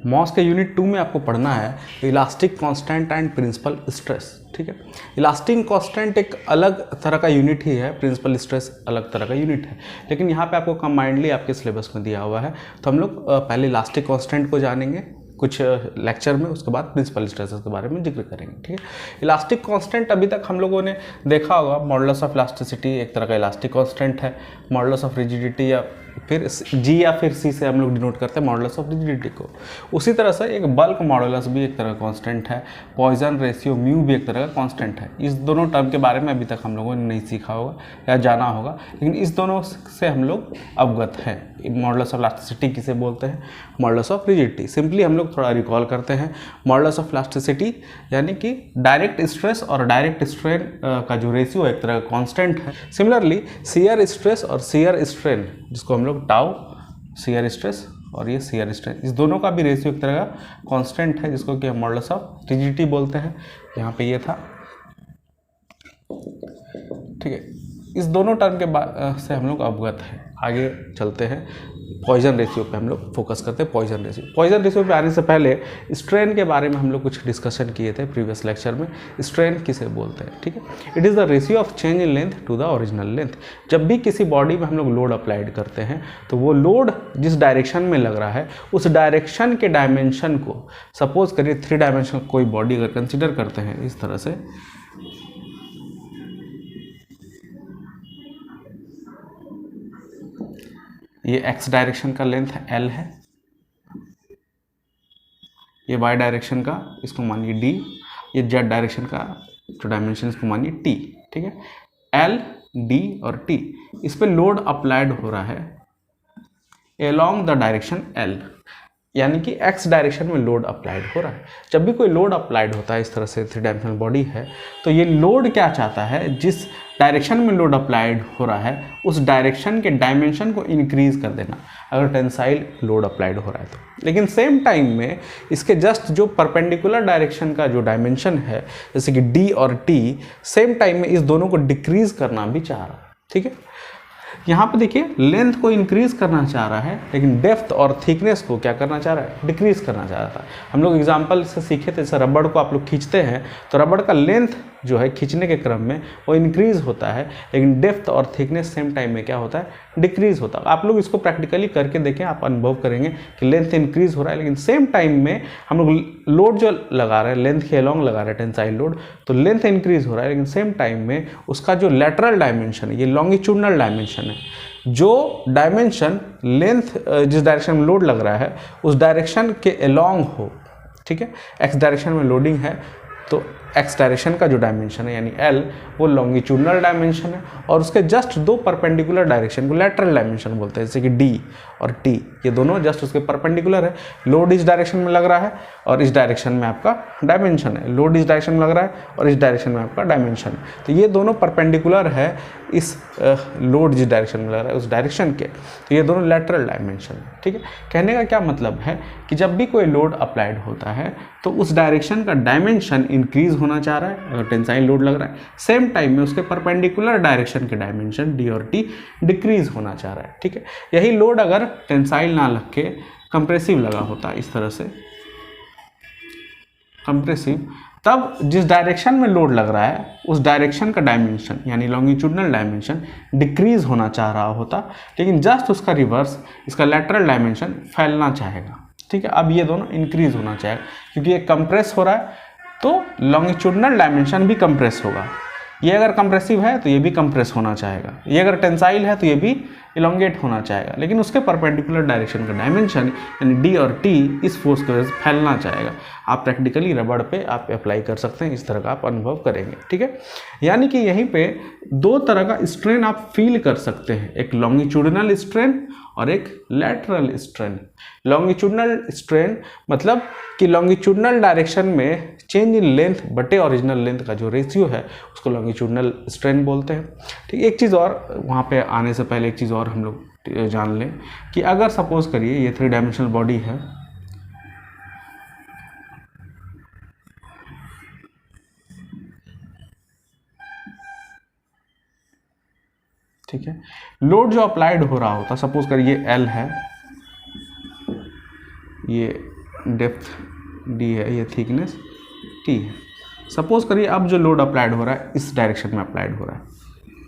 Moss के unit 2 में आपको पढ़ना है elastic constant and principal stress. ठीक है, इलास्टिक कांस्टेंट एक अलग तरह का यूनिट ही है, प्रिंसिपल स्ट्रेस अलग तरह का यूनिट है, लेकिन यहाँ पे आपको कंबाइंडली आपके सिलेबस में दिया हुआ है। तो हम लोग पहले इलास्टिक कांस्टेंट को जानेंगे कुछ लेक्चर में, उसके बाद प्रिंसिपल स्ट्रेसेस के बारे में जिक्र करेंगे। ठीक है, इलास्टिक कांस्टेंट अभी तक हम लोगों ने देखा होगा, मॉडुलस ऑफ इलास्टिसिटी एक तरह का इलास्टिक कांस्टेंट है, मॉडुलस ऑफ रिजिडिटी या फिर जी या फिर सी से हम लोग डिनोट करते हैं मॉडुलस ऑफ रिजिडिटी को। उसी तरह से एक बल्क मॉडुलस भी एक तरह का कांस्टेंट है, पॉइजन रेशियो म्यू भी एक तरह का कांस्टेंट है। इस दोनों टर्म के बारे में अभी तक हम लोगों ने नहीं सीखा होगा या जाना होगा, लेकिन इस दोनों से हम लोग अवगत हैं। मॉडुलस ऑफ इलास्टिसिटी किसे बोलते हैं, मॉडुलस ऑफ रिजिडिटी। सिंपली हम लोग थोड़ा रिकॉल करते हैं, मॉडुलस ऑफ इलास्टिसिटी यानी कि डायरेक्ट स्ट्रेस और डायरेक्ट स्ट्रेन का जो रेशियो एक तरह का कांस्टेंट है। सिमिलरली शियर स्ट्रेस और शियर स्ट्रेन, जिसको हम लोग टाउ शियर स्ट्रेस और ये शियर स्ट्रेन, इस दोनों का भी रेशियो एक तरह का कांस्टेंट है, जिसको कि हम मॉडुलस ऑफ रिजिडिटी बोलते हैं। यहाँ पे ये था। ठीक है, इस दोनों टर्म के से हम लोग अवगत हैं। आगे चलते हैं, पॉइजन रेशियो पे हम लोग फोकस करते हैं। पॉइजन रेशियो पे आने से पहले स्ट्रेन के बारे में हम लोग कुछ डिस्कशन किए थे प्रीवियस लेक्चर में। स्ट्रेन किसे बोलते हैं, ठीक है, it is the ratio of change in length to the original length. जब भी किसी बॉडी में हम लोग लोड अप्लाइड करते हैं तो वो लोड जिस डायरेक्शन में लग रहा है उस डायरेक्शन के डायमेंशन को, सपोज करिए 3 डायमेंशनल कोई बॉडी अगर कंसिडर करते हैं इस तरह से, ये x डायरेक्शन का लेंथ L है, ये y डायरेक्शन का इसको मानिए d, ये z डायरेक्शन का जो डायमेंशन इसको मानिए t। ठीक है, L, d और t, इस पे लोड अप्लाइड हो रहा है along द डायरेक्शन L, यानी कि x डायरेक्शन में लोड अप्लाइड हो रहा है। जब भी कोई लोड अप्लाइड होता है इस तरह से 3 डायमेंशनल बॉडी है, तो ये लोड क्या चाहता है, जिस डायरेक्शन में लोड अप्लाइड हो रहा है उस डायरेक्शन के डायमेंशन को इंक्रीज कर देना, अगर टेंसाइल लोड अप्लाइड हो रहा है तो। लेकिन सेम टाइम में इसके जस्ट जो परपेंडिकुलर डायरेक्शन का जो डायमेंशन है, जैसे कि d और t, सेम टाइम में इस दोनों को डिक्रीज करना भी चाह रहा है। ठीक है, यहाँ पे देखिए लेंथ को इंक्रीज करना चाह रहा है, लेकिन डेप्थ और थिकनेस को क्या करना चाह रहा है, डिक्रीज करना चाह रहा था। हम लोग एग्जांपल से सीखे थे, जैसे रबड़ को आप लोग खींचते हैं तो रबड़ का लेंथ जो है खींचने के क्रम में वो इंक्रीज होता है, लेकिन डेप्थ और थिकनेस सेम टाइम में क्या होता है, डिक्रीज होता है। आप लोग इसको प्रैक्टिकली करके देखें, आप अनुभव करेंगे कि लेंथ इंक्रीज हो रहा है, लेकिन सेम टाइम में हम लोग लोड जो लगा रहे हैं, लेंथ के अलॉन्ग लगा रहे हैं टेंसाइल लोड, तो लेंथ इंक्रीज हो रहा है, लेकिन सेम टाइम में उसका जो लेटरल डायमेंशन है, ये लॉन्गिट्यूडनल डायमेंशन है, जो डायमेंशन लेंथ जिस डायरेक्शन में लोड लग रहा है उस डायरेक्शन के अलॉन्ग हो। ठीक है, एक्स डायरेक्शन में लोडिंग है तो एक्स डायरेक्शन का जो डायमेंशन है यानी L, वो लॉन्गिट्यूडनल डायमेंशन है, और उसके जस्ट 2 परपेंडिकुलर डायरेक्शन को लेटरल डायमेंशन बोलते हैं, जैसे कि D और T, ये दोनों जस्ट उसके परपेंडिकुलर है। लोड इस डायरेक्शन में लग रहा है और इस डायरेक्शन में आपका डायमेंशन है, लोड इस डायरेक्शन में लग रहा है और इस डायरेक्शन में आपका डायमेंशन है, तो ये दोनों परपेंडिकुलर है इस लोड जिस डायरेक्शन में लग रहा है उस डायरेक्शन के, तो ये दोनों लेटरल डायमेंशन है। ठीक है, कहने का क्या मतलब है कि जब भी कोई लोड अप्लाइड होता है तो उस डायरेक्शन का डायमेंशन इंक्रीज होना चाह रहा है, अगर टेंसाइल लोड लग रहा है, सेम टाइम में उसके परपेंडिकुलर डायरेक्शन के डायमेंशन d और t डिक्रीज होना चाह रहा है। ठीक है, यही लोड अगर टेंसाइल ना लग के कंप्रेसिव लगा होता है, इस तरह से कंप्रेसिव, तब जिस डायरेक्शन में लोड लग रहा है उस डायरेक्शन का डायमेंशन यानी लॉन्गिट्यूडनल डायमेंशन डिक्रीज होना चाह रहा होता, लेकिन जस्ट उसका रिवर्स, इसका लेटरल डायमेंशन फैलना चाहेगा। ठीक है, अब ये दोनों इंक्रीज होना चाहेगा, क्योंकि ये कंप्रेस हो रहा है तो लॉन्गिट्यूडनल डायमेंशन भी कंप्रेस होगा। ये अगर कंप्रेसिव है तो ये भी कंप्रेस होना चाहेगा, ये अगर टेंसाइल है तो ये भी इलोंगेट होना चाहेगा, लेकिन उसके परपेंडिकुलर डायरेक्शन का डायमेंशन यानी d और t इस फोर्स की वजह से फैलना चाहेगा। आप प्रैक्टिकली रबड़ पे आप अप्लाई कर सकते हैं, इस तरह का आप अनुभव करेंगे। ठीक है, यानी कि यहीं पे 2 तरह का स्ट्रेन आप फील कर सकते हैं, एक लॉन्गिट्यूडनल स्ट्रेन और एक लेटरल स्ट्रेन। लॉन्गिट्यूडनल स्ट्रेन मतलब कि लॉन्गिट्यूडनल डायरेक्शन में चेंज इन लेंथ बटे ओरिजिनल लेंथ का जो रेशियो है उसको लॉन्गिट्यूडनल स्ट्रेन बोलते हैं। ठीक, एक चीज़ और वहाँ पे आने से पहले एक चीज़ और हम लोग जान लें कि अगर सपोज करिए ये 3 डायमेंशनल बॉडी है, ठीक है, लोड जो अप्लाइड हो रहा होता, सपोज करिए L है, ये डेप्थ डी है, ये थिकनेस टी है। सपोज करिए अब जो लोड अप्लाइड हो रहा है इस डायरेक्शन में अप्लाइड हो रहा है,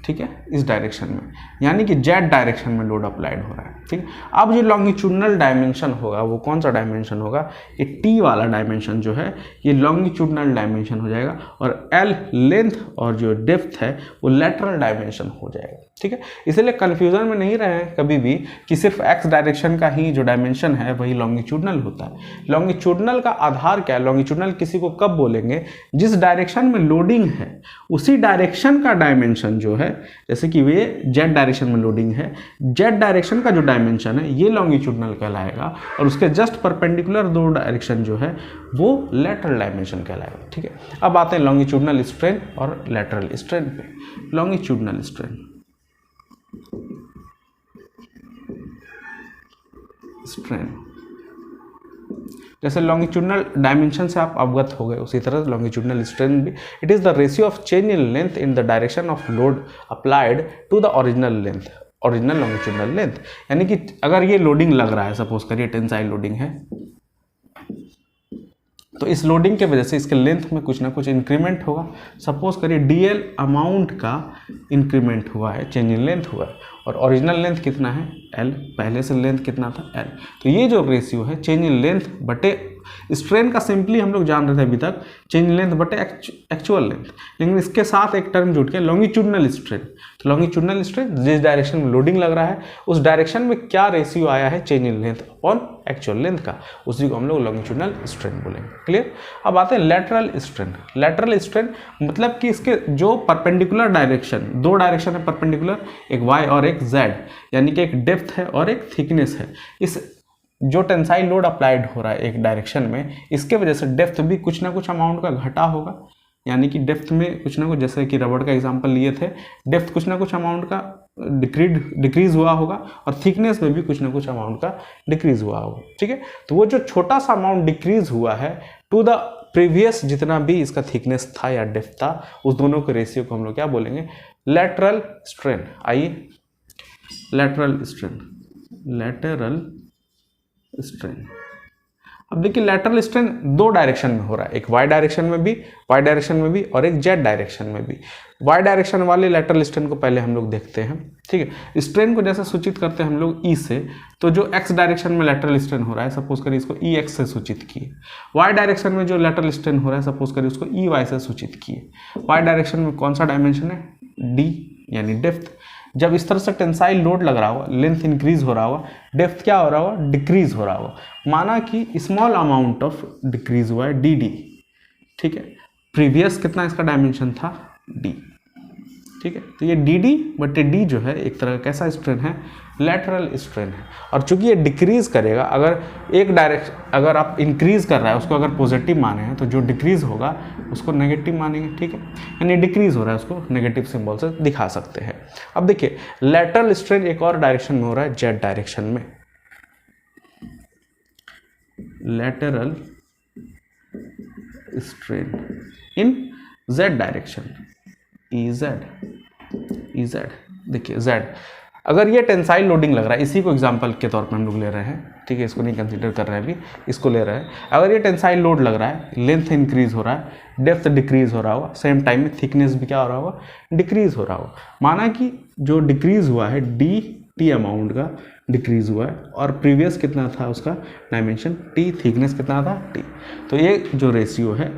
ठीक है, इस डायरेक्शन में, यानी कि जेड डायरेक्शन में लोड अप्लाइड हो रहा है, ठीक है। अब जो लॉन्गिट्यूडनल डायमेंशन होगा वो कौन सा डायमेंशन होगा, ये टी वाला डायमेंशन जो है ये लॉन्गिट्यूडनल डायमेंशन हो जाएगा, और एल लेंथ और जो डेप्थ है वो लेटरल डायमेंशन हो जाएगा, ठीक है। इसलिए कन्फ्यूजन में नहीं रहे कभी भी कि सिर्फ एक्स डायरेक्शन का ही जो डायमेंशन है वही लॉन्गिट्यूडनल होता है। लॉन्गिट्यूडनल का आधार क्या है, लॉन्गिट्यूडनल किसी को कब बोलेंगे, जिस डायरेक्शन में लोडिंग है उसी डायरेक्शन का डायमेंशन जो है, जैसे कि ये जेड डायरेक्शन में लोडिंग है, जेड डायरेक्शन का जो डायमेंशन है ये लॉन्गिट्यूडनल कहलाएगा, और उसके जस्ट परपेंडिकुलर दो डायरेक्शन जो है वो लेटरल डायमेंशन कहलाएगा, ठीक है। अब आते हैं लॉन्गिट्यूडनल स्ट्रेन और लेटरल स्ट्रेन पे। लॉन्गिट्यूडनल स्ट्रेन, जैसे लॉन्गिट्यूडनल डायमेंशन से आप अवगत हो गए उसी तरह लॉन्गिट्यूडनल स्ट्रेन भी, it is the ratio of change in length in the direction of load applied to the original length, original longitudinal length. यानी कि अगर ये लोडिंग लग रहा है, सपोज करिए टेंसाइल लोडिंग है, तो इस लोडिंग के वजह से इसके लेंथ में कुछ ना कुछ इंक्रीमेंट होगा। सपोज करिए डीएल अमाउंट का इंक्रीमेंट हुआ है, चेंज इन लेंथ हुआ है, और ओरिजिनल लेंथ कितना है एल, पहले से लेंथ कितना था एल, तो ये जो रेशियो है चेंज इन लेंथ बटे स्ट्रेन का सिंपली हम लोग जान रहे थे अभी तक चेंज इन लेंथ बटे एक्चुअल लेंथ, लेकिन इसके साथ एक टर्म जुड़ के लॉन्गिट्यूडनल स्ट्रेन। तो लॉन्गिट्यूडनल स्ट्रेन जिस डायरेक्शन में लोडिंग लग रहा है उस डायरेक्शन में क्या रेशियो आया है change in length upon actual length का, उसी को हम लोग लॉन्गिट्यूडनल स्ट्रेन बोलेंगे। क्लियर। अब आते हैं लेटरल स्ट्रेन। लेटरल स्ट्रेन मतलब कि इसके जो परपेंडिकुलर डायरेक्शन, दो डायरेक्शन है परपेंडिकुलर, एक वाई और एक जेड, यानी कि एक डेप्थ है और एक थिकनेस है। इस जो टेंसाइल लोड अप्लाइड हो रहा है एक डायरेक्शन में, इसके वजह से डेप्थ भी कुछ ना कुछ अमाउंट का घटा होगा, यानी कि डेप्थ में कुछ ना कुछ, जैसे कि रबड़ का एग्जांपल लिए थे, डेप्थ कुछ ना कुछ अमाउंट का डिक्रीज हुआ होगा, और थिकनेस में भी कुछ ना कुछ अमाउंट का डिक्रीज हुआ होगा, ठीक है। तो वो जो छोटा सा अमाउंट डिक्रीज हुआ है टू द प्रीवियस जितना भी इसका थिकनेस था या डेप्थ था, उस दोनों के रेशियो को हम लोग क्या बोलेंगे, लेटरल स्ट्रेन। आइए लेटरल स्ट्रेन, लेटरल स्ट्रेन। अब देखिए लेटरल स्ट्रेन दो डायरेक्शन में हो रहा है, एक वाई डायरेक्शन में भी और एक जेड डायरेक्शन में भी। वाई डायरेक्शन वाले लेटरल स्ट्रेन को पहले हम लोग देखते हैं, ठीक है। स्ट्रेन को जैसे सूचित करते हैं हम लोग ई से, तो जो एक्स डायरेक्शन में लेटरल स्ट्रेन हो रहा है सपोज करिए इसको ई एक्स से सूचित किए। वाई डायरेक्शन में जो लेटरल स्ट्रेन हो रहा है सपोज करिए उसको ई वाई से सूचित किए। वाई डायरेक्शन में कौन सा डायमेंशन है, डी यानी डेप्थ। जब इस तरह से टेंसाइल लोड लग रहा होगा, लेंथ इंक्रीज हो रहा होगा, डेप्थ क्या हो रहा होगा, डिक्रीज हो रहा होगा, माना कि स्मॉल अमाउंट ऑफ डिक्रीज हुआ है डी डी, ठीक है। प्रीवियस कितना इसका डायमेंशन था डी, ठीक है। तो ये डी डी बटे डी जो है एक तरह का कैसा स्ट्रेन है, लेटरल स्ट्रेन है। और चूंकि ये डिक्रीज करेगा, अगर एक अगर आप इंक्रीज कर रहा है उसको अगर पॉजिटिव माने हैं, तो जो डिक्रीज होगा उसको नेगेटिव मानेंगे, ठीक है। यानी डिक्रीज हो रहा है उसको नेगेटिव सिंबल से दिखा सकते हैं। अब देखिए लेटरल स्ट्रेन एक और डायरेक्शन में हो रहा है, जेड डायरेक्शन में। Lateral strain in Z direction, EZ. देखिए जेड, अगर ये टेंसाइल लोडिंग लग रहा है, इसी को एग्जांपल के तौर पर हम लोग ले रहे हैं, ठीक है, इसको नहीं कंसीडर कर रहे हैं अभी, इसको ले रहे हैं। अगर ये टेंसाइल लोड लग रहा है, लेंथ इंक्रीज हो रहा है, डेप्थ डिक्रीज हो रहा होगा, सेम टाइम में थिकनेस भी क्या हो रहा होगा, डिक्रीज हो रहा होगा। माना कि जो डिक्रीज हुआ है डी टी अमाउंट का डिक्रीज हुआ है, और प्रीवियस कितना था उसका डायमेंशन टी, थिकनेस कितना था टी। तो ये जो रेशियो है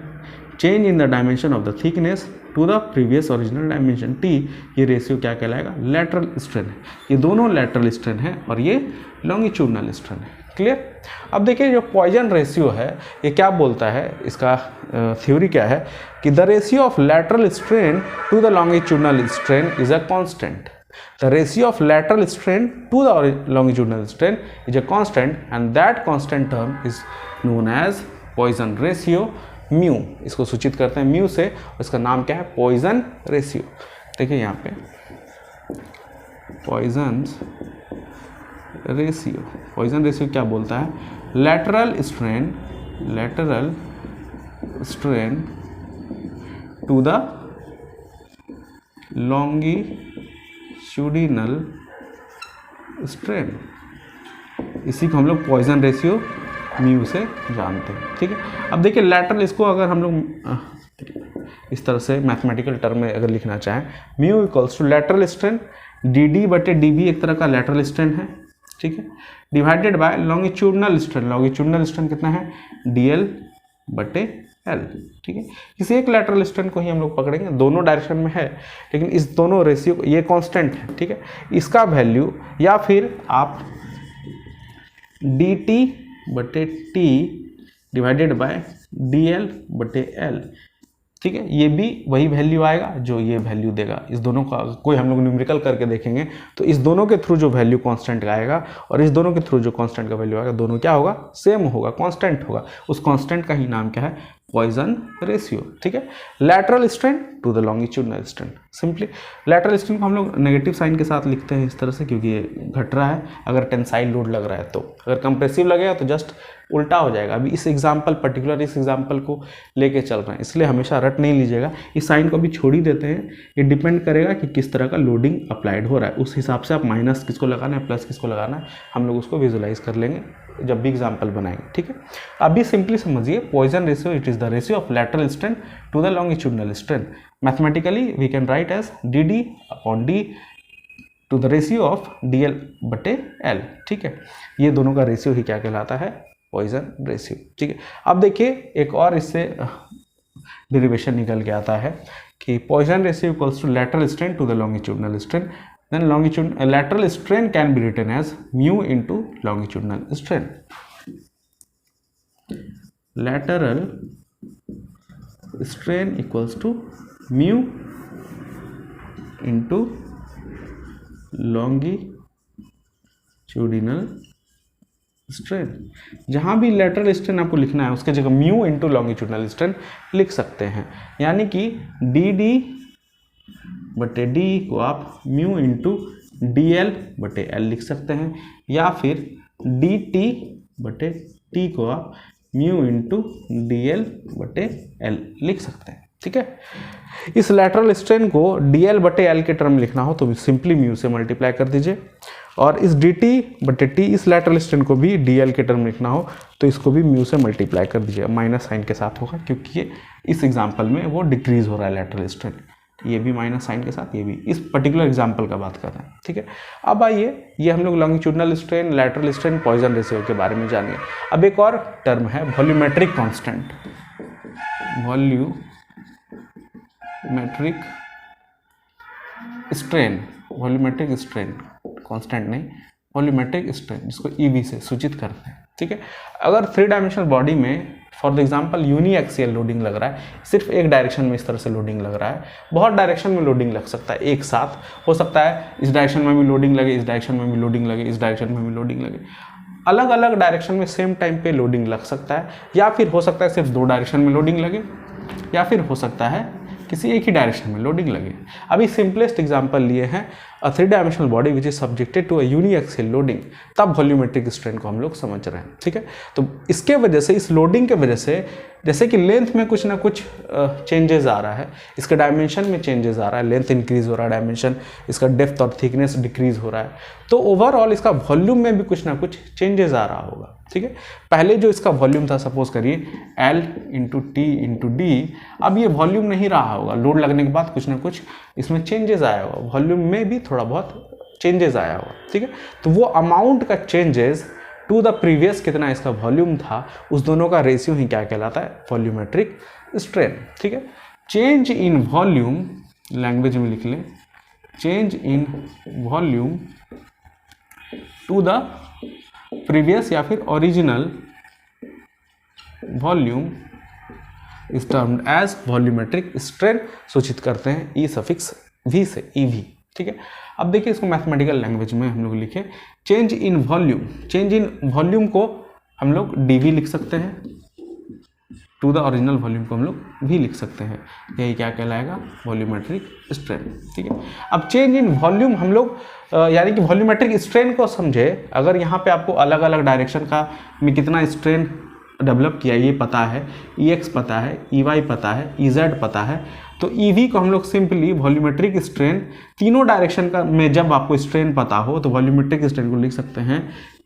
change in the dimension of the thickness to the previous original dimension T, ये रेशियो क्या कहलाएगा, लेटरल स्ट्रेन है। ये दोनों लेटरल स्ट्रेन है और ये लॉन्गिट्यूडनल स्ट्रेन है। क्लियर। अब देखिए जो पॉइजन रेशियो है ये क्या बोलता है, इसका थ्योरी क्या है कि the ratio of lateral strain to the longitudinal strain is a constant. The ratio of lateral strain to the longitudinal strain is a constant, and that constant term is known as Poisson ratio mu। इसको सूचित करते हैं mu से, इसका नाम क्या है, Poisson ratio. देखिए यहाँ पे पॉइजन रेशियो क्या बोलता है, lateral strain to the longitudinal strain, इसी को हम लोग पॉइजन रेशियो म्यू से जानते हैं, ठीक है। अब देखिए लैटरल, इसको अगर हम लोग इस तरह से मैथमेटिकल टर्म में अगर लिखना चाहें, mu equals to lateral strain D D बटे डी बी, एक तरह का लैटरल स्ट्रेन है, ठीक है, divided by longitudinal strain. Longitudinal strain कितना है, डी एल बटे एल, ठीक है। किसी एक लैटरल स्ट्रेन को ही हम लोग पकड़ेंगे, दोनों डायरेक्शन में है, लेकिन इस दोनों रेशियो, ये कांस्टेंट है, ठीक है, इसका वैल्यू, या फिर आप डी टी बटे T divided by D L बटे एल, ठीक है, ये भी वही वैल्यू आएगा जो ये वैल्यू देगा। इस दोनों का कोई हम लोग न्यूमेरिकल करके देखेंगे तो इस दोनों के थ्रू जो वैल्यू कांस्टेंट का आएगा और इस दोनों के थ्रू जो कांस्टेंट का वैल्यू आएगा, दोनों क्या होगा, सेम होगा, कांस्टेंट होगा। उस कांस्टेंट का ही नाम क्या है, पॉइजन रेशियो, ठीक है। Lateral strain to the longitudinal strain, simply lateral strain को हम लोग नेगेटिव साइन के साथ लिखते हैं इस तरह से, क्योंकि ये घट रहा है अगर टेंसाइल लोड लग रहा है तो, अगर कंप्रेसिव लगेगा तो जस्ट उल्टा हो जाएगा। अभी इस एग्जाम्पल, पर्टिकुलर इस एग्जाम्पल को लेके चल रहे हैं, इसलिए हमेशा रट नहीं लीजिएगा, इस साइन को भी छोड़ ही देते हैं। ये डिपेंड करेगा कि किस तरह का लोडिंग अप्लाइड हो रहा है, उस हिसाब से आप माइनस किसको लगाना है, प्लस किसको लगाना है, हम लोग उसको विजुलाइज कर लेंगे जब भी एग्जाम्पल बनाएंगे, ठीक है। अभी सिंपली समझिए, Poisson ratio, it is the ratio of lateral strain to the longitudinal strain. Mathematically we can write as D D upon D to the ratio of D L बटे एल, ठीक है। ये दोनों का रेशियो ही क्या कहलाता है, पॉइजन रेशियो, ठीक है। अब देखिए एक और इससे डेरिवेशन निकल के आता है कि Poisson ratio equals to lateral strain to the longitudinal strain, then lateral strain can be written as mu into longitudinal strain. Lateral strain equals to mu into longitudinal strain। जहाँ भी lateral strain आपको लिखना है उसके जगह mu into longitudinal strain लिख सकते हैं, यानी कि डी डी बटे डी को आप म्यू इंटू डी एल बटे एल लिख सकते हैं, या फिर डी टी बटे टी को आप म्यू इंटू डी एल बटे एल लिख सकते हैं, ठीक है। इस लैटरल स्ट्रेन को डी एल बटे एल के टर्म लिखना हो तो सिंपली म्यू से मल्टीप्लाई कर दीजिए, और इस डी टी बटे टी, इस लैटरल स्ट्रेन को भी डी एल के टर्म लिखना हो तो इसको भी म्यू से मल्टीप्लाई कर दीजिए, माइनस साइन के साथ होगा, क्योंकि ये इस एग्जाम्पल में वो डिक्रीज हो रहा है लैटरल स्ट्रेन, ये भी माइनस साइन के साथ, ये भी, इस पर्टिकुलर एग्जाम्पल का बात कर रहे हैं, ठीक है। अब आइए, ये हम लोग longitudinal strain, lateral strain, Poisson ratio के बारे में जानिए। अब एक और टर्म है volumetric constant, volumetric strain, volumetric strain, constant नहीं, वॉल्यूमेट्रिक स्ट्रेन, जिसको ईवी से सूचित करते हैं, ठीक है। अगर 3 डायमेंशनल बॉडी में for the example uniaxial loading लग रहा है, सिर्फ एक डायरेक्शन में इस तरह से लोडिंग लग रहा है, बहुत डायरेक्शन में लोडिंग लग सकता है एक साथ, हो सकता है इस डायरेक्शन में भी लोडिंग लगे, इस डायरेक्शन में भी लोडिंग लगे, इस डायरेक्शन में भी लोडिंग लगे, अलग अलग डायरेक्शन में सेम टाइम पे लोडिंग लग सकता है, या फिर हो सकता है सिर्फ 2 डायरेक्शन में लोडिंग लगे, या फिर हो सकता है किसी एक ही डायरेक्शन में लोडिंग लगे। अभी सिंपलेस्ट एग्जांपल लिए हैं a 3 dimensional body which is subjected to a uniaxial loading, तब वॉल्यूमेट्रिक स्ट्रेन को हम लोग समझ रहे हैं, ठीक है। तो इसके वजह से, इस लोडिंग के वजह से, जैसे कि लेंथ में कुछ ना कुछ चेंजेस आ रहा है, इसके डायमेंशन में चेंजेस आ रहा है, लेंथ इंक्रीज हो रहा है, डायमेंशन, इसका डेप्थ और थिकनेस डिक्रीज हो रहा है, तो ओवरऑल इसका वॉल्यूम में भी कुछ ना कुछ चेंजेस आ रहा होगा, ठीक है। पहले जो इसका वॉल्यूम था, सपोज करिए L into T into D, अब ये वॉल्यूम नहीं रहा होगा, लोड लगने के बाद कुछ ना कुछ इसमें चेंजेस आया होगा, वॉल्यूम में भी थोड़ा बहुत चेंजेस आया होगा, ठीक है। तो वो अमाउंट का चेंजेस टू द प्रीवियस कितना इसका वॉल्यूम था, उस दोनों का रेशियो ही क्या कहलाता है, वॉल्यूमेट्रिक स्ट्रेन, ठीक है। चेंज इन वॉल्यूम, लैंग्वेज में लिख लें, change in volume to the previous या फिर original volume is termed as volumetric strain, सूचित करते हैं ई सफिक्स वी से, ईवी, ठीक है। अब देखिए इसको मैथमेटिकल लैंग्वेज में हम लोग लिखे, change in volume, change in volume को हम लोग डीवी लिख सकते हैं, टू द ओरिजिनल वॉल्यूम को हम लोग भी लिख सकते हैं, यही क्या कहलाएगा, वॉल्यूमेट्रिक स्ट्रेन, ठीक है। अब चेंज इन वॉल्यूम हम लोग यानी कि वॉल्यूमेट्रिक स्ट्रेन को समझे, अगर यहाँ पे आपको अलग अलग डायरेक्शन का में कितना स्ट्रेन डेवलप किया ये पता है, EX पता है, EY पता है, EZ पता है, तो ईवी को हम लोग सिंपली वॉल्यूमेट्रिक स्ट्रेन तीनों डायरेक्शन का में जब आपको स्ट्रेन पता हो तो वॉल्यूमेट्रिक स्ट्रेन को लिख सकते हैं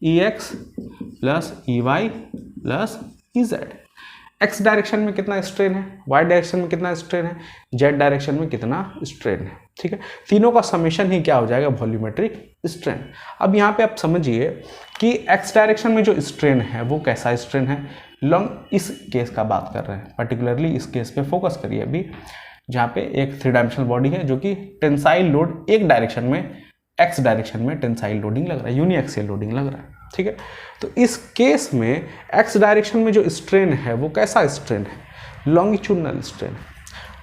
EX plus EY plus EZ। X direction में कितना स्ट्रेन है, वाई डायरेक्शन में कितना स्ट्रेन है, जेड डायरेक्शन में कितना स्ट्रेन है, ठीक है। तीनों का समेशन ही क्या हो जाएगा, वॉल्यूमेट्रिक स्ट्रेन। अब यहाँ पे आप समझिए कि एक्स डायरेक्शन में जो स्ट्रेन है वो कैसा स्ट्रेन है, लॉन्ग इस केस का बात कर रहे हैं, पर्टिकुलरली इस केस पे फोकस करिए अभी, जहाँ पे एक 3 डायमेंशनल बॉडी है जो कि टेंसाइल लोड एक डायरेक्शन में एक्स डायरेक्शन में टेंसाइल लोडिंग लग रहा है, यूनिएक्सियल लोडिंग लग रहा है, ठीक है। तो इस केस में एक्स डायरेक्शन में जो स्ट्रेन है वो कैसा स्ट्रेन है, लॉन्गिट्यूडनल स्ट्रेन है।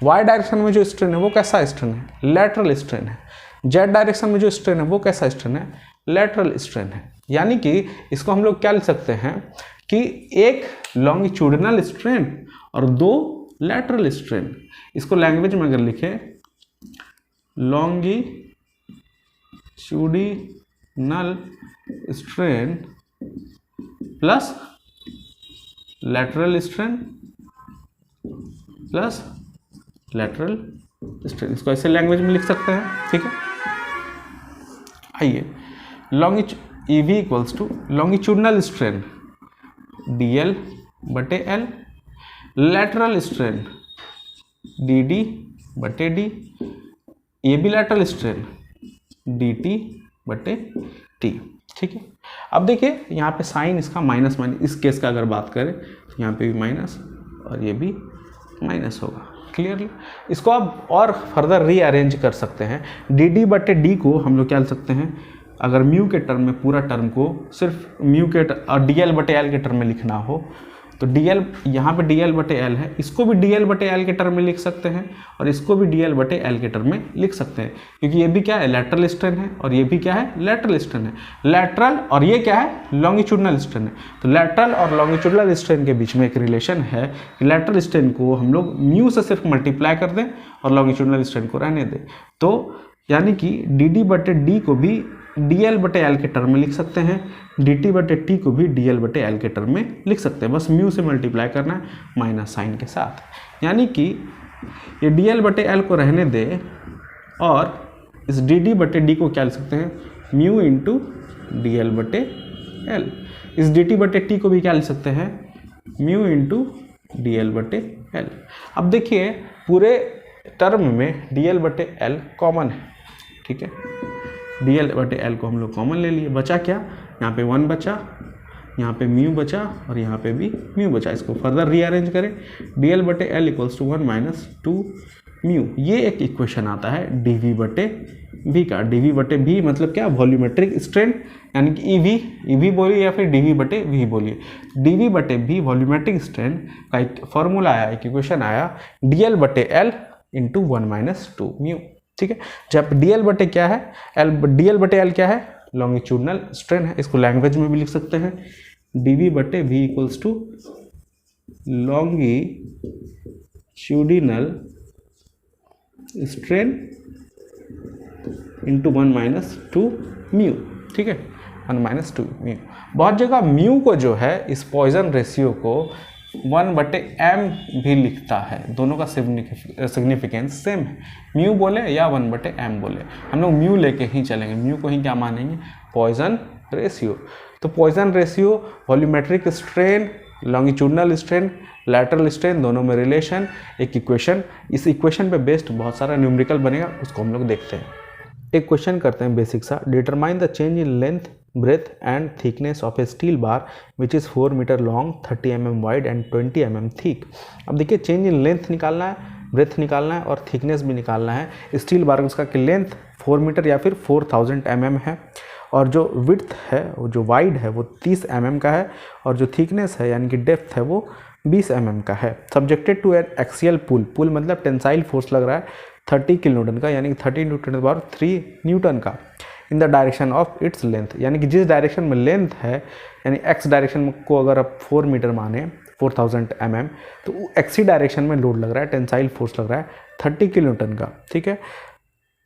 वाई डायरेक्शन में जो स्ट्रेन है वो कैसा स्ट्रेन है, लैटरल स्ट्रेन है। जेड डायरेक्शन में जो स्ट्रेन है वो कैसा स्ट्रेन है, लैटरल स्ट्रेन है। यानी कि इसको हम लोग क्या लिख सकते हैं कि एक लॉन्गिट्यूडनल स्ट्रेन और 2 लैटरल स्ट्रेन। इसको लैंग्वेज में अगर लिखें longitudinal strain plus lateral strain plus lateral strain, इसको ऐसे लैंग्वेज में लिख सकते हैं, ठीक है। आइए, EV equals to longitudinal strain DL बटे L, लैटरल स्ट्रेन DD बटे D, ये भी लैटरल स्ट्रेन DT बटे T, ठीक है। अब देखिए यहाँ पे साइन इसका माइनस माइनस, इस केस का अगर बात करें तो यहाँ पे भी माइनस और ये भी माइनस होगा, क्लियरली। इसको आप और फर्दर रीअरेंज कर सकते हैं। DD बटे D को हम लोग क्या लिख सकते हैं, अगर म्यू के टर्म में पूरा टर्म को सिर्फ म्यू के और DL बटे L के टर्म में लिखना हो तो DL यहाँ पे DL बटे L है, इसको भी DL बटे L के टर्म में लिख सकते हैं और इसको भी DL बटे L के टर्म में लिख सकते हैं, क्योंकि ये भी क्या है, लैटरल स्ट्रेन है और ये भी क्या है, लैटरल स्ट्रेन है। लैटरल और ये क्या है, लॉन्गिट्यूडनल स्ट्रेन है। तो लैटरल और लॉन्गिट्यूडनल स्ट्रेन के बीच में एक रिलेशन है कि लैटरल स्ट्रेन को हम लोग म्यू से सिर्फ मल्टीप्लाई कर दें और लॉन्गिट्यूडनल स्ट्रेन को रहने दें। तो यानी कि DD बटे D को भी DL बटे L के टर्म में लिख सकते हैं, DT बटे T को भी DL बटे L के टर्म में लिख सकते हैं, बस म्यू से मल्टीप्लाई करना है माइनस साइन के साथ। यानी कि ये DL बटे L को रहने दे और इस DD बटे D को क्या लिख सकते हैं, म्यू इंटू DL बटे L। इस DT बटे T को भी क्या लिख सकते हैं, म्यू इंटू DL बटे L। अब देखिए पूरे टर्म में DL बटे L कॉमन है, ठीक है। DL बटे L को हम लोग कॉमन ले लिए, बचा क्या, यहाँ पे 1 बचा, यहाँ पे म्यू बचा और यहाँ पे भी म्यू बचा। इसको फर्दर रीअरेंज करें, DL बटे L equals to 1 minus 2 mu. ये एक इक्वेशन आता है DV बटे V का। DV बटे V मतलब क्या, वॉल्यूमेट्रिक स्ट्रेन, यानी कि EV बोलिए या फिर DV बटे V बोलिए। DV बटे V वॉल्यूमेट्रिक स्ट्रेन का एक फॉर्मूला आया, एक इक्वेशन आया, DL बटे L इंटू 1 माइनस 2 म्यू, ठीक है। जब DL बटे क्या है, DL बटे L क्या है, लॉन्गिट्यूडनल स्ट्रेन है। इसको लैंग्वेज में भी लिख सकते हैं DV बटे V equals to longitudinal strain into 1 minus 2 mu, ठीक है, 1 माइनस 2 म्यू। बहुत जगह म्यू को जो है, इस पॉइजन रेशियो को 1 बटे m भी लिखता है, दोनों का सिग्निफिकेंस सेम है, म्यू बोले या 1 बटे m बोले, हम लोग म्यू लेके ही चलेंगे, म्यू को ही क्या मानेंगे, पॉइजन रेशियो। तो Poisson ratio, volumetric strain, longitudinal strain, lateral strain, दोनों में रिलेशन, एक इक्वेशन, इस इक्वेशन पे बेस्ड बहुत सारा न्यूमेरिकल बनेगा, उसको हम लोग देखते हैं। एक क्वेश्चन करते हैं बेसिक सा, determine the change in length, breadth and thickness of a steel bar which is 4 metre long, 30 mm wide and 20 mm thick। अब देखिए चेंज इन लेंथ निकालना है, ब्रेथ निकालना है और थिकनेस भी निकालना है। स्टील बार उसका कि लेंथ 4 मीटर या फिर 4000 mm है और जो विड्थ है, जो वाइड है वो 30 mm का है और जो थिकनेस है यानी कि डेप्थ है वो 20 mm का है। सब्जेक्टेड टू एन एक्सियल पुल, पुल मतलब टेंसाइल फोर्स लग रहा है 30 किलो न्यूटन का, यानी कि 30 × 10³ न्यूटन का, इन the direction of its length, यानी कि जिस डायरेक्शन में लेंथ है, यानी एक्स डायरेक्शन को अगर आप 4 मीटर माने 4000 mm, तो एक्सी डायरेक्शन में लोड लग रहा है, टेंसाइल फोर्स लग रहा है 30 किलो न्यूटन का, ठीक है।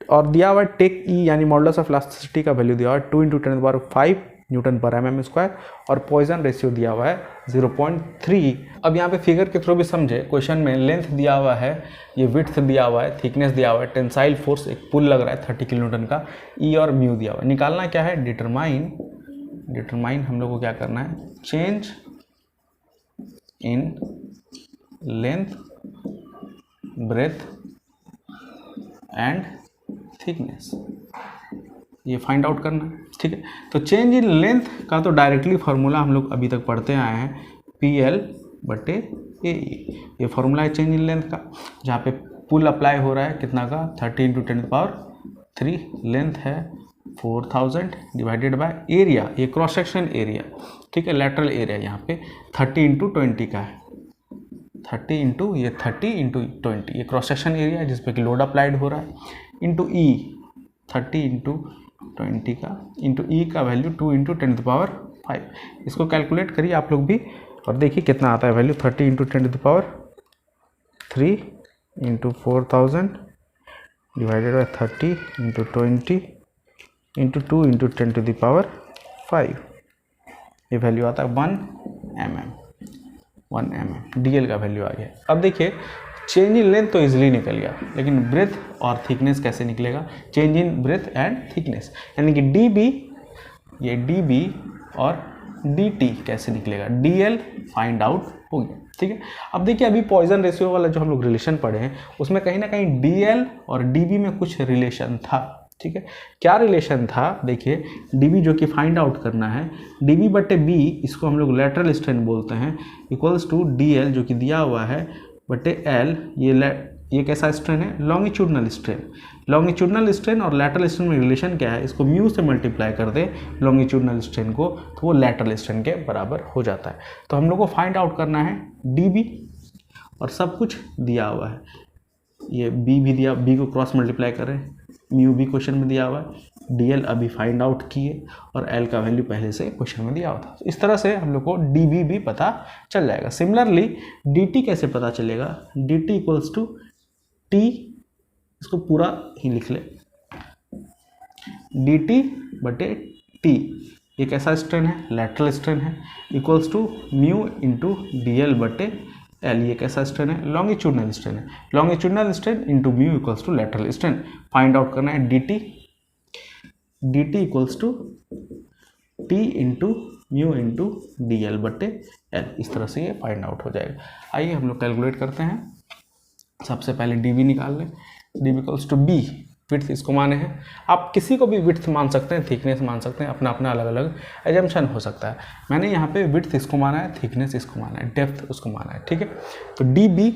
और दिया हुआ टेक ई यानी मॉडुलस ऑफ इलास्टिसिटी का वैल्यू दिया हुआ है 2 × 10⁵ न्यूटन पर mm स्क्वायर और पॉइजन रेशियो दिया हुआ है 0.3। अब यहाँ पे फिगर के थ्रू भी समझे, क्वेश्चन में लेंथ दिया हुआ है, ये विड्थ दिया हुआ है, थिकनेस दिया हुआ है, टेंसाइल फोर्स एक पुल लग रहा है 30 किलोन्यूटन का, ई और म्यू दिया हुआ है। निकालना क्या है, डिटरमाइन हम लोग को क्या करना है, change in length, breadth and thickness, ये फाइंड आउट करना है। ठीक है, तो चेंज इन लेंथ का तो डायरेक्टली फार्मूला हम लोग अभी तक पढ़ते आए हैं, PL/AE, ये फार्मूला है चेंज इन लेंथ का, जहाँ पे पुल अप्लाई हो रहा है कितना का, 30 × 10⁻3, लेंथ है 4000 डिवाइडेड बाय एरिया, ये क्रॉस सेक्शन एरिया, ठीक है, लेटरल एरिया यहाँ पे 30 × 20 का है, 30 × 20, ये क्रॉस सेक्शन एरिया है जिसपे कि लोड अप्लाइड हो रहा है, इंटू ई 30 × 20 का, इंटू ई का वैल्यू 2 × 10⁵, इसको कैलकुलेट करिए आप लोग भी और देखिए कितना आता है value, 30 × 10⁻3 into 4000 divided by 30 × 20 into 2 × 10⁵, ये वैल्यू आता है 1 mm, DL का वैल्यू आ गया। अब देखिए चेंज इन लेंथ तो इजीली निकल गया, लेकिन ब्रेथ और थिकनेस कैसे निकलेगा, change in breadth and thickness, यानी कि DB, ये DB और DT कैसे निकलेगा, DL फाइंड आउट हो गया। ठीक है, अब देखिए अभी पॉइजन रेशियो वाला जो हम लोग रिलेशन पढ़े हैं उसमें कहीं ना कहीं DL और DB में कुछ रिलेशन था। ठीक है, क्या रिलेशन था, देखिए DB जो कि फाइंड आउट करना है, DB/B, इसको हम लोग लेटरल स्ट्रेन बोलते हैं, इक्वल्स टू DL जो कि दिया हुआ है बटे L, ये कैसा स्ट्रेन है, लॉन्गिट्यूडनल स्ट्रेन। लॉन्गिट्यूडनल स्ट्रेन और लेटरल स्ट्रेन में रिलेशन क्या है, इसको म्यू से मल्टीप्लाई कर दे लॉन्गिट्यूडनल स्ट्रेन को, तो वो लेटरल स्ट्रेन के बराबर हो जाता है। तो हम लोग को फाइंड आउट करना है DB, और सब कुछ दिया हुआ है, ये B भी दिया, B को क्रॉस मल्टीप्लाई करें, म्यू भी क्वेश्चन में दिया हुआ है, DL अभी फाइंड आउट किए और L का वैल्यू पहले से क्वेश्चन में दिया हुआ था। इस तरह से हम लोग को DB भी पता चल जाएगा। सिमिलरली DT कैसे पता चलेगा, DT इक्वल्स टू T, इसको पूरा ही लिख ले, DT/T, ये कैसा स्ट्रेन है, लेटरल स्ट्रेन है, equals to mu into DL/L, ये कैसा स्ट्रेन है, लॉन्गिट्यूडनल स्ट्रेन है, longitudinal strain into mu equals to lateral strain. Find out करना है DT equals to T into mu into DL/L, इस तरह से ये फाइंड आउट हो जाएगा। आइए हम लोग कैलकुलेट करते हैं। सबसे पहले DB निकाल लें, DB equals to B, width इसको माने हैं, आप किसी को भी विड्थ मान सकते हैं, थिकनेस मान सकते हैं, अपना अपना अलग अलग एजम्पशन हो सकता है। मैंने यहाँ पे विड्थ इसको माना है, थिकनेस इसको माना है, डेप्थ उसको माना है। ठीक है, तो DB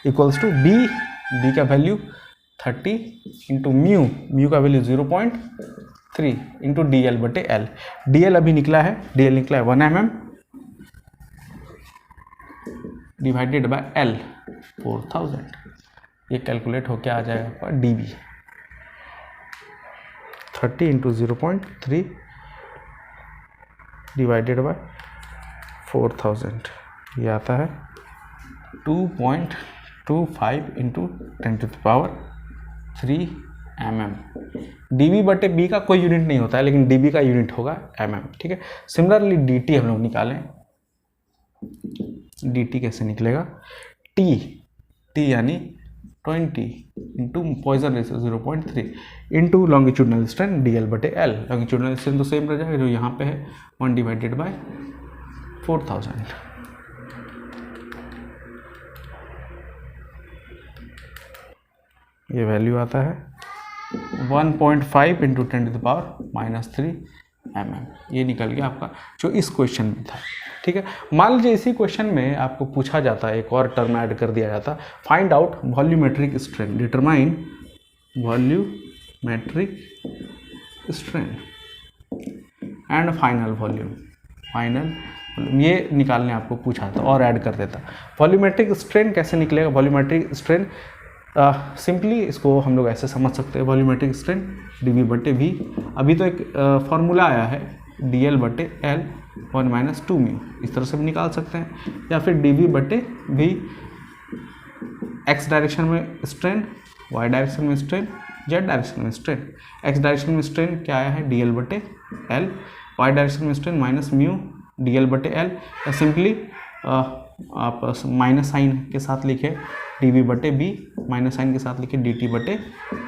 इक्वल्स टू B का वैल्यू 30 इंटू म्यू का वैल्यू 0.3 इंटू DL/L, DL अभी निकला है, DL निकला है 1 mm डिवाइडेड बाय L 4000, ये कैलकुलेट होके आ जाएगा आपका DB 30 इंटू 0.3 डिवाइडेड बाय 4000, ये आता है 2.25 इंटू 10⁻³ mm। DB/B का कोई यूनिट नहीं होता है, लेकिन DB का यूनिट होगा mm। ठीक है, सिमिलरली DT हम लोग निकालें, DT कैसे निकलेगा, T यानी 20 into Poisson ratio 0.3 into longitudinal strain DL/L, longitudinal strain तो सेम रह जाएगा जो यहाँ पे है 1 डिवाइडेड बाय 4000, ये वैल्यू आता है 1.5 इंटू 10⁻³ mm, ये निकल गया आपका जो इस क्वेश्चन में था। ठीक है, मान लीजिए इसी क्वेश्चन में आपको पूछा जाता है, एक और टर्म ऐड कर दिया जाता, find out volumetric strain, determine volumetric strain and final volume, ये निकालने आपको पूछा था और ऐड कर देता। वॉल्यूमेट्रिक स्ट्रेन कैसे निकलेगा, वॉल्यूमेट्रिक स्ट्रेन सिंपली इसको हम लोग ऐसे समझ सकते हैं, वॉल्यूमेट्रिक स्ट्रेन DB/V, अभी तो एक फॉर्मूला आया है DL/L 1 - 2 म्यू, इस तरह से भी निकाल सकते हैं, या फिर DB/V, x डायरेक्शन में स्ट्रेन, y डायरेक्शन में स्ट्रेन, z डायरेक्शन में स्ट्रेन। x डायरेक्शन में स्ट्रेन क्या आया है, DL/L, वाई डायरेक्शन में strain minus mu D L बटे एल, या सिंपली आप माइनस साइन के साथ लिखे डी वी बटे बी, माइनस साइन के साथ लिखे डी टी बटे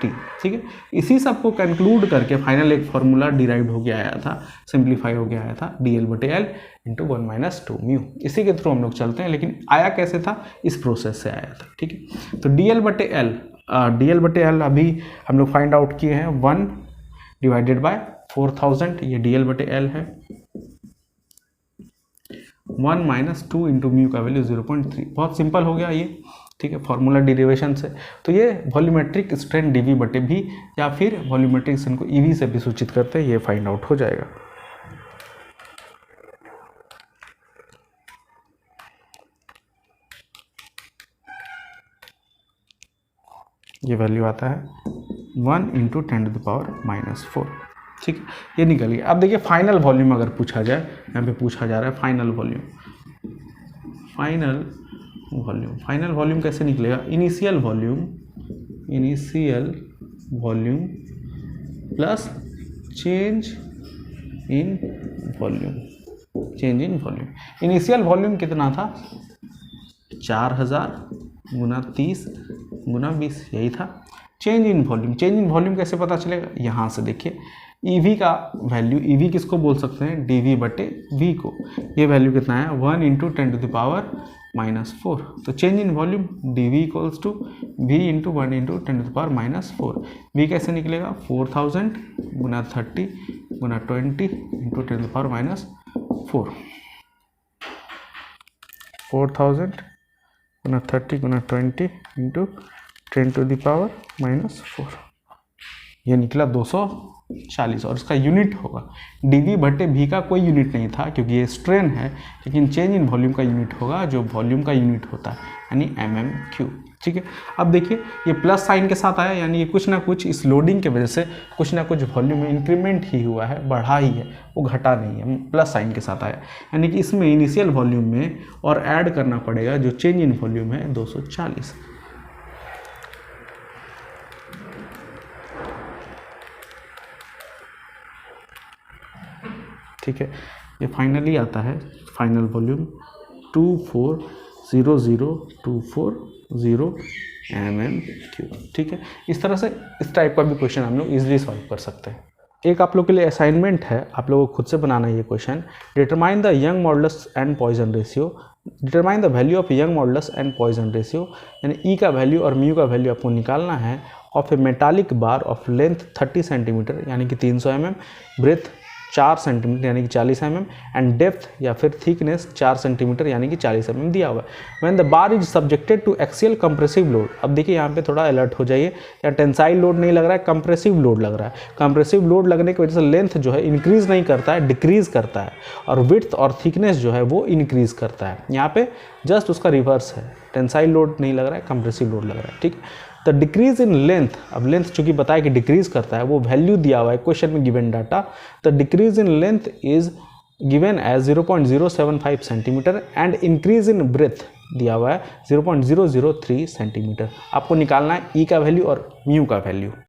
टी। ठीक है, इसी सब को कंक्लूड करके फाइनल एक फॉर्मूला डिराइव हो गया आया था, सिंप्लीफाई हो गया आया था, डी एल बटे एल इंटू 1 माइनस 2 म्यू। इसी के थ्रू हम लोग चलते हैं, लेकिन आया कैसे था, इस प्रोसेस से आया था। ठीक है, तो डी एल बटे एल अभी हम लोग फाइंड आउट किए हैं 1 डिवाइडेड बाय 4000, ये डी एल बटे एल है। 1 माइनस 2 इंटू म्यू का वैल्यू 0.3, बहुत सिंपल हो गया ये। ठीक है, फॉर्मूला डिरिवेशन से। तो ये वॉल्यूमेट्रिक स्ट्रेन डीवी बटे भी, या फिर वॉल्यूमेट्रिक स्ट्रेन को ईवी से भी सूचित करते हैं, ये फाइंड आउट हो जाएगा। ये वैल्यू आता है 1 इंटू 10⁻⁻⁴। ठीक है, ये निकल गया। अब देखिए फाइनल वॉल्यूम अगर पूछा जाए, यहाँ पे पूछा जा रहा है फाइनल वॉल्यूम कैसे निकलेगा, initial volume plus change in volume. Initial volume कितना था, 4000 गुना 30 गुना 20, यही था। चेंज इन वॉल्यूम कैसे पता चलेगा, यहाँ से देखिए ईवी का वैल्यू, ईवी किसको बोल सकते हैं, डीवी बटे वी को। ये वैल्यू कितना है, 1 इंटू 10⁻⁻⁴। तो change in volume DV equals to V into 1 into 10⁻⁻⁴। V कैसे निकलेगा, 4000 गुना 30 गुना 20 इंटू 10⁻⁻⁴। 4000 गुना 30 गुना 20 इंटू 10⁻⁻⁴, ये निकला 240। और इसका यूनिट होगा डीवी बटे भी का कोई यूनिट नहीं था क्योंकि ये स्ट्रेन है, लेकिन चेंज इन वॉल्यूम का यूनिट होगा जो वॉल्यूम का यूनिट होता है, यानी mm3। ठीक है, अब देखिए ये प्लस साइन के साथ आया, यानी ये कुछ ना कुछ इस लोडिंग के वजह से कुछ ना कुछ वॉल्यूम में इंक्रीमेंट ही हुआ है, बढ़ा ही है, वो घटा नहीं है, प्लस साइन के साथ आया। यानी कि इसमें इनिशियल वॉल्यूम में और ऐड करना पड़ेगा जो चेंज इन वॉल्यूम है 240। ठीक है, ये फाइनली आता है फाइनल वॉल्यूम 240024 mm3। ठीक है, इस तरह से इस टाइप का भी क्वेश्चन हम लोग इजीली सॉल्व कर सकते हैं। एक आप लोग के लिए असाइनमेंट है, आप लोगों को खुद से बनाना है ये question. Determine the young modulus and Poisson ratio, determine the value of young modulus and Poisson ratio, यानी ई का वैल्यू और म्यू का वैल्यू आपको निकालना है of A metallic bar of length 30 centimetre यानी कि 300 mm, ब्रेथ 4 सेंटीमीटर यानी कि 40 mm, एंड डेप्थ या फिर थिकनेस 4 सेंटीमीटर यानी कि 40 mm दिया हुआ है। When the bar is subjected to axial compressive load, अब देखिए यहाँ पे थोड़ा अलर्ट हो जाइए, या टेंसाइल लोड नहीं लग रहा है, कंप्रेसिव लोड लग रहा है। कंप्रेसिव लोड लगने की वजह से लेंथ जो है इंक्रीज नहीं करता है, डिक्रीज करता है, और विड्थ और थिकनेस जो है वो इंक्रीज करता है। यहाँ पे जस्ट उसका रिवर्स है, टेंसाइल लोड नहीं लग रहा है, कंप्रेसिव लोड लग रहा है। ठीक है, द डिक्रीज इन लेंथ, अब लेंथ चूंकि बताया कि डिक्रीज करता है, वो वैल्यू दिया हुआ है क्वेश्चन में given data. The decrease in length is given as 0.075 centimetre and increase in breadth दिया हुआ है 0.003 सेंटीमीटर। आपको निकालना है ई का वैल्यू और म्यू का वैल्यू।